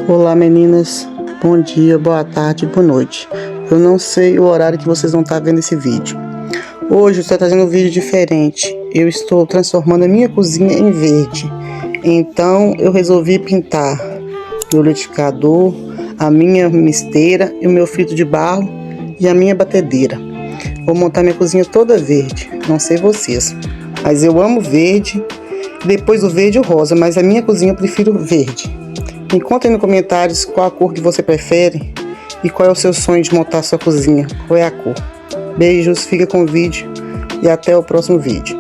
Olá meninas, bom dia, boa tarde, boa noite. Eu não sei o horário que vocês vão estar vendo esse vídeo. Hoje eu estou trazendo um vídeo diferente. Eu estou transformando a minha cozinha em verde. Então eu resolvi pintar meu liquidificador, a minha misteira e o meu filtro de barro e a minha batedeira. Vou montar minha cozinha toda verde, não sei vocês, mas eu amo verde. Depois do verde o rosa, mas a minha cozinha eu prefiro verde. Me conta aí nos comentários qual a cor que você prefere e qual é o seu sonho de montar sua cozinha, qual é a cor. Beijos, fica com o vídeo e até o próximo vídeo.